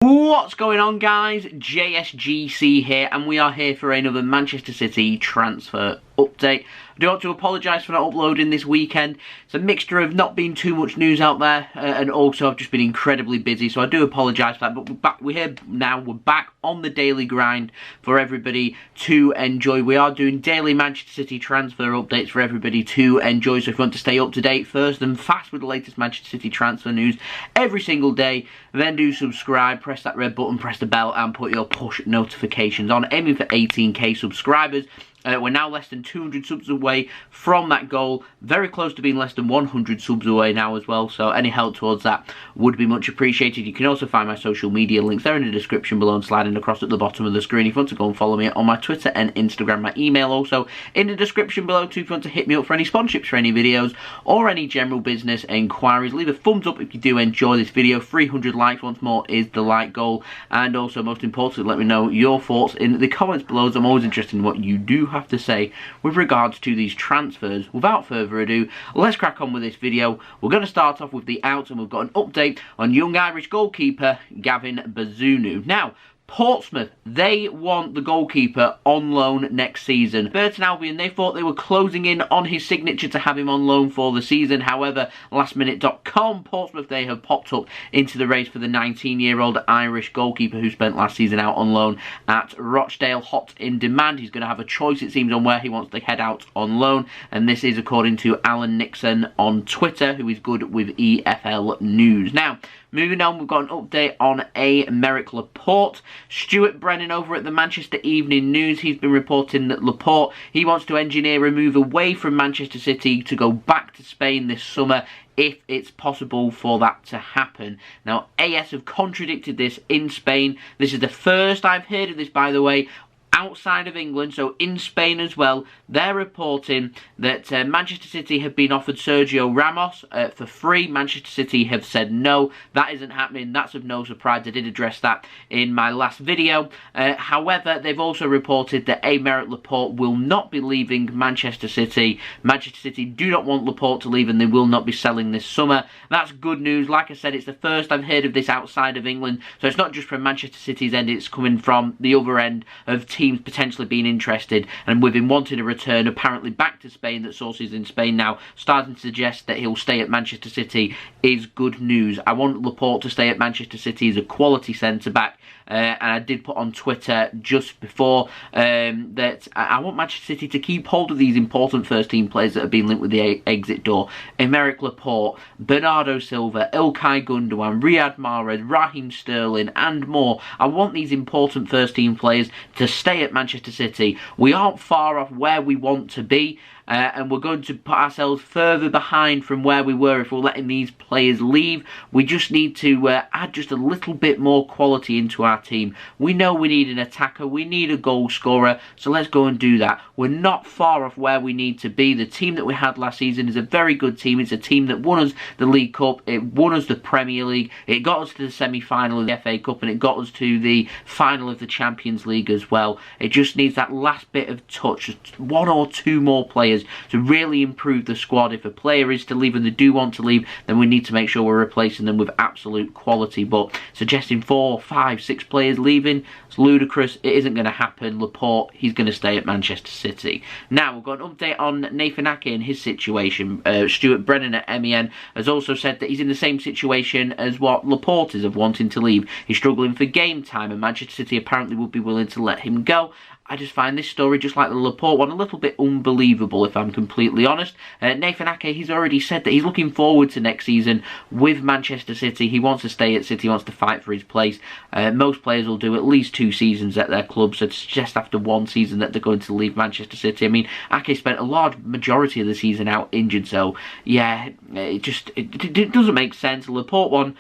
What's going on, guys? JSGC here, and we are here for another Manchester City transfer update. I do want to apologise for not uploading this weekend. It's a mixture of not being too much news out there, and also I've just been incredibly busy, so I do apologise for that. But we're here now. We're back on the daily grind for everybody to enjoy. We are doing daily Manchester City transfer updates for everybody to enjoy. So if you want to stay up to date first and fast with the latest Manchester City transfer news every single day, then do subscribe, press that red button, press the bell, and put your push notifications on. Aiming for 18k subscribers. We're now less than 200 subs away from that goal. Very close to being less than 100 subs away now as well. So any help towards that would be much appreciated. You can also find my social media links there in the description below and sliding across at the bottom of the screen. If you want to go and follow me on my Twitter and Instagram, my email also in the description below too. If you want to hit me up for any sponsorships for any videos or any general business inquiries, leave a thumbs up if you do enjoy this video. 300 likes once more is the like goal. And also, most importantly, let me know your thoughts in the comments below, as I'm always interested in what you do have to say with regards to these transfers. Without further ado, let's crack on with this video. We're going to start off with the outs, and we've got an update on young Irish goalkeeper Gavin Bazunu. Now, Portsmouth, they want the goalkeeper on loan next season. Burton Albion, they thought they were closing in on his signature to have him on loan for the season. However, lastminute.com, Portsmouth, they have popped up into the race for the 19-year-old Irish goalkeeper who spent last season out on loan at Rochdale. Hot in demand. He's going to have a choice, it seems, on where he wants to head out on loan. And this is according to Alan Nixon on Twitter, who is good with EFL News. Now, moving on, we've got an update on Aymeric Laporte. Stuart Brennan over at the Manchester Evening News, he's been reporting that Laporte, he wants to engineer a move away from Manchester City to go back to Spain this summer, if it's possible for that to happen. Now, AS have contradicted this in Spain. This is the first I've heard of this, by the way, outside of England, so in Spain as well. They're reporting that Manchester City have been offered Sergio Ramos for free. Manchester City have said no, that isn't happening. That's of no surprise. I did address that in my last video. However, they've also reported that Aymeric Laporte will not be leaving Manchester City. Manchester City do not want Laporte to leave, and they will not be selling this summer. That's good news. Like I said, it's the first I've heard of this outside of England, so it's not just from Manchester City's end, it's coming from the other end of teams potentially being interested, and with him wanting to return apparently back to Spain, that sources in Spain now starting to suggest that he'll stay at Manchester City, is good news. I want Laporte to stay at Manchester City as a quality centre-back, and I did put on Twitter just before that I want Manchester City to keep hold of these important first-team players that have been linked with the exit door. Aymeric Laporte, Bernardo Silva, Ilkay Gundogan, Riyad Mahrez, Raheem Sterling, and more. I want these important first-team players to stay at Manchester City. We aren't far off where we want to be, and we're going to put ourselves further behind from where we were if we're letting these players leave. We just need to add just a little bit more quality into our team. We know we need an attacker, we need a goal scorer, so let's go and do that. We're not far off where we need to be. The team that we had last season is a very good team. It's a team that won us the League Cup, it won us the Premier League, it got us to the semi-final of the FA Cup, and it got us to the final of the Champions League as well. It just needs that last bit of touch, just one or two more players to really improve the squad. If a player is to leave and they do want to leave, then we need to make sure we're replacing them with absolute quality. But suggesting 4, 5, 6 players leaving, it's ludicrous. It isn't going to happen. Laporte, he's going to stay at Manchester City. Now, we've got an update on Nathan Ake and his situation. Stuart Brennan at MEN has also said that he's in the same situation as what Laporte is, of wanting to leave. He's struggling for game time, and Manchester City apparently would be willing to let him go. I just find this story, just like the Laporte one, a little bit unbelievable, if I'm completely honest. Nathan Ake, he's already said that he's looking forward to next season with Manchester City. He wants to stay at City, he wants to fight for his place. Most players will do at least 2 seasons at their club, so it's just after 1 season that they're going to leave Manchester City. I mean, Ake spent a large majority of the season out injured, so yeah, it doesn't make sense. The Laporte one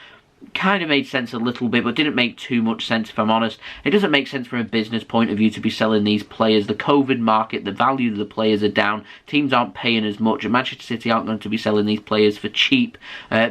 kind of made sense a little bit, but didn't make too much sense, if I'm honest. It doesn't make sense from a business point of view to be selling these players. The COVID market, the value of the players are down. Teams aren't paying as much, and Manchester City aren't going to be selling these players for cheap.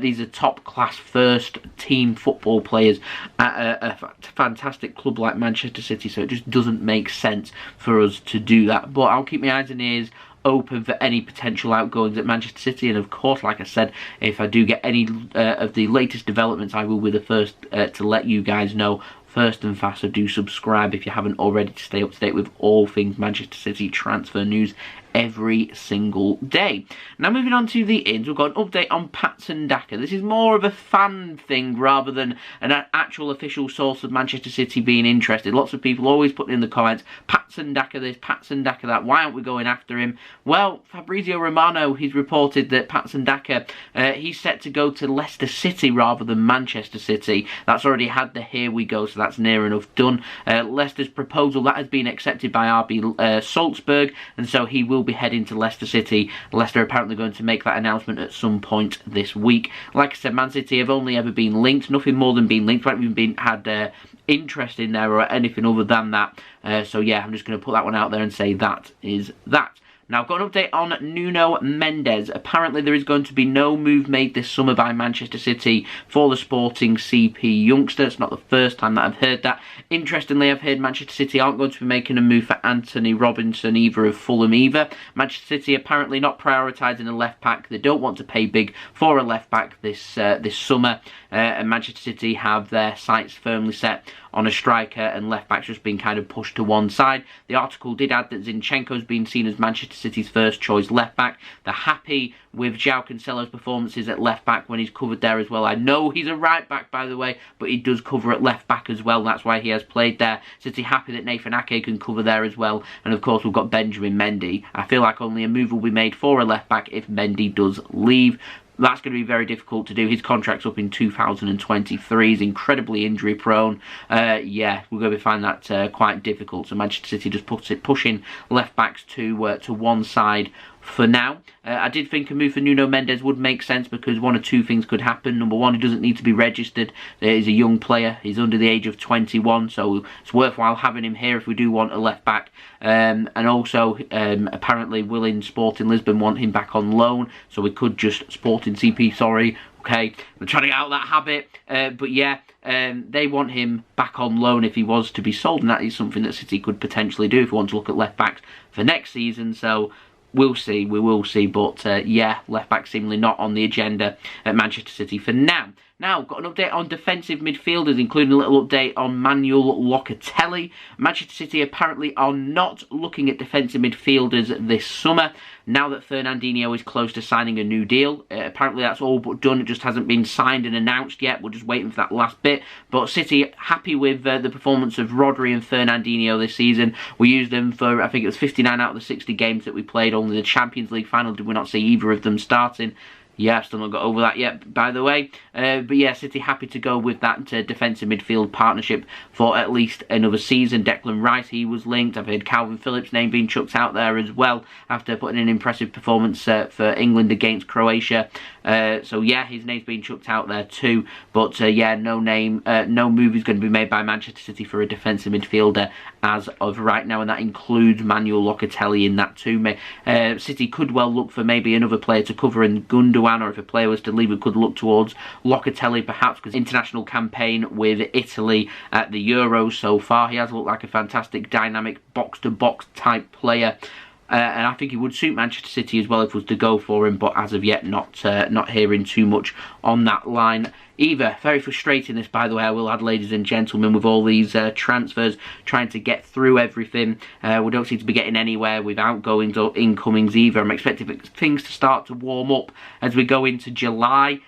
These are top-class first-team football players at a fantastic club like Manchester City, so it just doesn't make sense for us to do that. But I'll keep my eyes and ears open for any potential outgoings at Manchester City. And of course, like I said, if I do get any of the latest developments, I will be the first to let you guys know. First and fast, so do subscribe if you haven't already to stay up to date with all things Manchester City transfer news every single day. Now moving on to the ins, we've got an update on Patson Daka. This is more of a fan thing rather than an actual official source of Manchester City being interested. Lots of people always putting in the comments, Patson Daka this, Patson Daka that, why aren't we going after him? Well, Fabrizio Romano, he's reported that Patson Daka, he's set to go to Leicester City rather than Manchester City. That's already had the here we go, so that's near enough done. Leicester's proposal, that has been accepted by RB Salzburg, and so he will be heading to Leicester City. Leicester are apparently going to make that announcement at some point this week. Like I said, Man City have only ever been linked, nothing more than been linked. We haven't even had interest in there or anything other than that. So yeah, I'm just going to put that one out there and say that is that. Now, I've got an update on Nuno Mendes. Apparently, there is going to be no move made this summer by Manchester City for the Sporting CP youngster. It's not the first time that I've heard that. Interestingly, I've heard Manchester City aren't going to be making a move for Antonee Robinson, either of Fulham either. Manchester City apparently not prioritising a left-back. They don't want to pay big for a left-back this summer. And Manchester City have their sights firmly set on a striker, and left-back's just been kind of pushed to one side. The article did add that Zinchenko's been seen as Manchester City's first choice left-back. They're happy with João Cancelo's performances at left-back when he's covered there as well. I know he's a right-back, by the way, but he does cover at left-back as well. That's why he has played there. City happy that Nathan Ake can cover there as well. And of course, we've got Benjamin Mendy. I feel like only a move will be made for a left-back if Mendy does leave. That's going to be very difficult to do. His contract's up in 2023. He's incredibly injury prone. Yeah, we're going to find that quite difficult. So Manchester City just pushing left backs to one side for now. I did think a move for Nuno Mendes would make sense because one or two things could happen. Number one, he doesn't need to be registered. He's a young player. He's under the age of 21, so it's worthwhile having him here if we do want a left back. And also, apparently, Sporting Lisbon want him back on loan, so we could just Sporting CP. Sorry, okay, I'm trying to get out of that habit. But yeah, they want him back on loan if he was to be sold, and that is something that City could potentially do if we want to look at left backs for next season. So we'll see, we will see, but yeah, left back seemingly not on the agenda at Manchester City for now. Now, got an update on defensive midfielders, including a little update on Manuel Locatelli. Manchester City apparently are not looking at defensive midfielders this summer, now that Fernandinho is close to signing a new deal. Apparently that's all but done, it just hasn't been signed and announced yet. We're just waiting for that last bit. But City happy with the performance of Rodri and Fernandinho this season. We used them for, I think it was 59 out of the 60 games that we played. Only the Champions League final did we not see either of them starting. Yeah, I've still not got over that yet, by the way. But yeah, City happy to go with that defensive midfield partnership for at least another season. Declan Rice, he was linked. I've heard Kalvin Phillips' name being chucked out there as well after putting an impressive performance for England against Croatia. So yeah, his name's been chucked out there too. But yeah, no move is going to be made by Manchester City for a defensive midfielder as of right now, and that includes Manuel Locatelli in that too. City could well look for maybe another player to cover in Gundogan, or if a player was to leave, we could look towards Locatelli perhaps, because international campaign with Italy at the Euros so far. He has looked like a fantastic dynamic box-to-box type player. And I think he would suit Manchester City as well if it was to go for him, but as of yet, not hearing too much on that line either. Very frustrating this, by the way, I will add, ladies and gentlemen, with all these transfers, trying to get through everything. We don't seem to be getting anywhere with outgoings or incomings either. I'm expecting things to start to warm up as we go into July,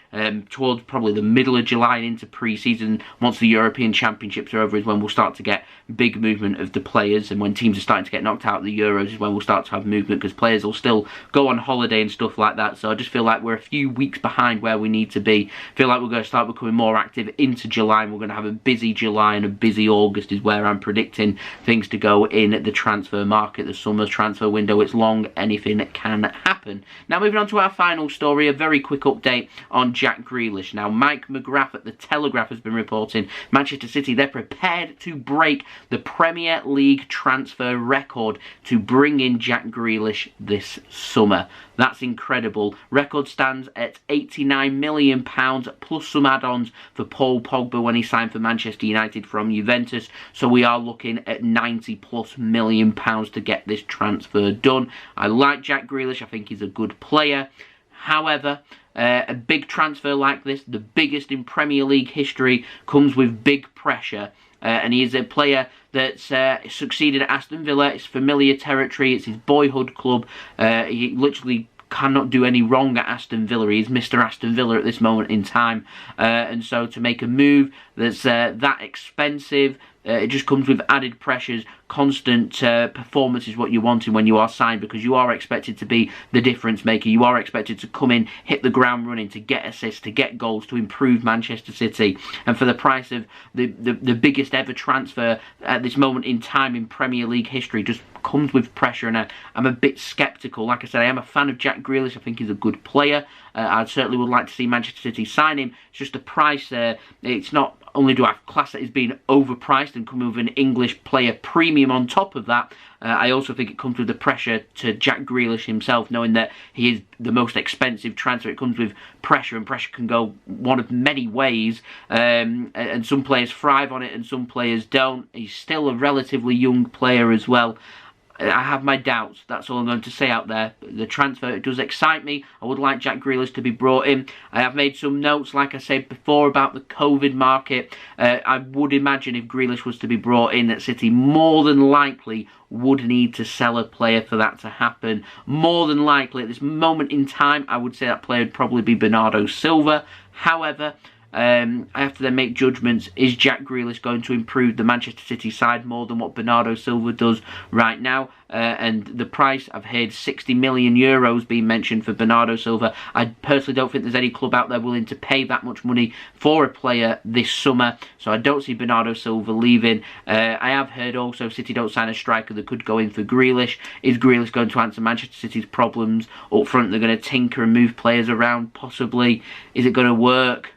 towards probably the middle of July and into pre-season. Once the European Championships are over is when we'll start to get big movement of the players, and when teams are starting to get knocked out of the Euros is when we'll start to have movement, because players will still go on holiday and stuff like that. So I just feel like we're a few weeks behind where we need to be. I feel like we're going to start becoming more active into July, and we're going to have a busy July and a busy August is where I'm predicting things to go in the transfer market. The summer transfer window, it's long, anything can happen. Now moving on to our final story, a very quick update on Jack Grealish. Now Mike McGrath at the Telegraph has been reporting Manchester City, they're prepared to break the Premier League transfer record to bring in Jack Grealish this summer. That's incredible. Record stands at £89 million plus some add-ons for Paul Pogba when he signed for Manchester United from Juventus. So we are looking at £90+ million to get this transfer done. I like Jack Grealish. I think he's a good player. However, a big transfer like this, the biggest in Premier League history, comes with big pressure. And he is a player that's succeeded at Aston Villa. It's familiar territory. It's his boyhood club. He literally cannot do any wrong at Aston Villa. He's Mr. Aston Villa at this moment in time. And so to make a move that's that expensive, it just comes with added pressures. Constant performance is what you're wanting when you are signed, because you are expected to be the difference maker. You are expected to come in, hit the ground running, to get assists, to get goals, to improve Manchester City. And for the price of the biggest ever transfer at this moment in time in Premier League history, just comes with pressure, and I'm a bit sceptical. Like I said, I am a fan of Jack Grealish. I think he's a good player. I certainly would like to see Manchester City sign him. It's just the price. It's not only do I class it as being overpriced and come with an English player premium on top of that, I also think it comes with the pressure to Jack Grealish himself, knowing that he is the most expensive transfer. It comes with pressure, and pressure can go one of many ways, and some players thrive on it and some players don't. He's still a relatively young player as well. I have my doubts. That's all I'm going to say out there. The transfer, it does excite me. I would like Jack Grealish to be brought in. I have made some notes, like I said before, about the COVID market. I would imagine if Grealish was to be brought in, that City more than likely would need to sell a player for that to happen. More than likely, at this moment in time, I would say that player would probably be Bernardo Silva. However, I have to then make judgments. Is Jack Grealish going to improve the Manchester City side more than what Bernardo Silva does right now? And the price, I've heard €60 million being mentioned for Bernardo Silva. I personally don't think there's any club out there willing to pay that much money for a player this summer. So I don't see Bernardo Silva leaving. I have heard also City don't sign a striker that could go in for Grealish. Is Grealish going to answer Manchester City's problems up front? They're going to tinker and move players around, possibly. Is it going to work?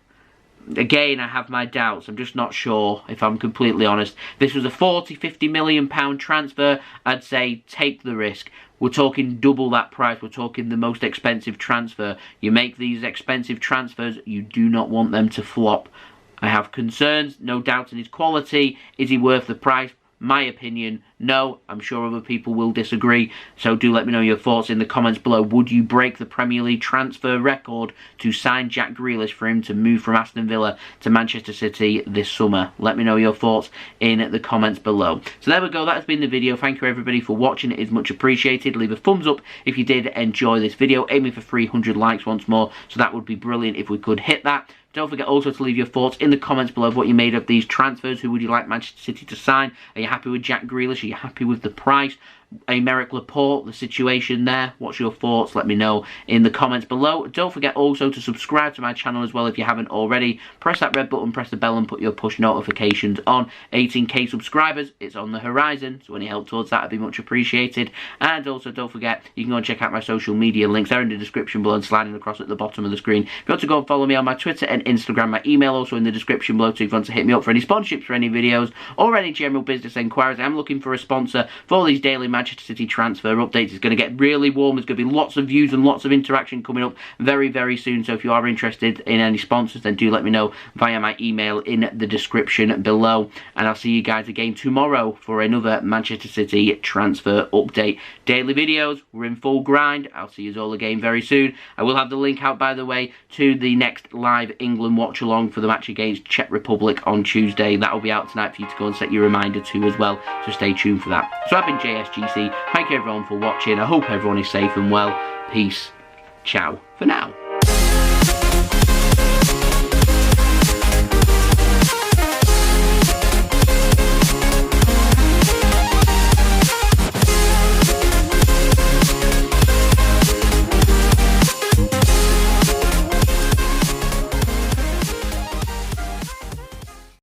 Again, I have my doubts. I'm just not sure, if I'm completely honest. This was a £40-50 million transfer. I'd say take the risk. We're talking double that price. We're talking the most expensive transfer. You make these expensive transfers, you do not want them to flop. I have concerns, no doubt in his quality. Is he worth the price? My opinion, no. I'm sure other people will disagree, so do let me know your thoughts in the comments below. Would you break the Premier League transfer record to sign Jack Grealish for him to move from Aston Villa to Manchester City this summer? Let me know your thoughts in the comments below. So there we go, that has been the video. Thank you everybody for watching, it is much appreciated. Leave a thumbs up if you did enjoy this video. Aiming for 300 likes once more, so that would be brilliant if we could hit that. Don't forget also to leave your thoughts in the comments below of what you made of these transfers. Who would you like Manchester City to sign? Are you happy with Jack Grealish? Are you happy with the price? Aymeric Laporte, the situation there. What's your thoughts? Let me know in the comments below. Don't forget also to subscribe to my channel as well if you haven't already. Press that red button, press the bell and put your push notifications on. 18k subscribers, it's on the horizon, so any help towards that would be much appreciated. And also don't forget, you can go and check out my social media links. They're in the description below and sliding across at the bottom of the screen. If you want to go and follow me on my Twitter and Instagram, my email also in the description below too if you want to hit me up for any sponsorships for any videos or any general business enquiries. I'm looking for a sponsor for all these daily Manchester City transfer updates. It's going to get really warm. There's going to be lots of views and lots of interaction coming up very, very soon. So if you are interested in any sponsors, then do let me know via my email in the description below. And I'll see you guys again tomorrow for another Manchester City transfer update. Daily videos, we're in full grind. I'll see you all again very soon. I will have the link out, by the way, to the next live England watch along for the match against Czech Republic on Tuesday. That will be out tonight for you to go and set your reminder to as well. So stay tuned for that. So I've been JSGC. Thank you everyone for watching. I hope everyone is safe and well. Peace. Ciao for now.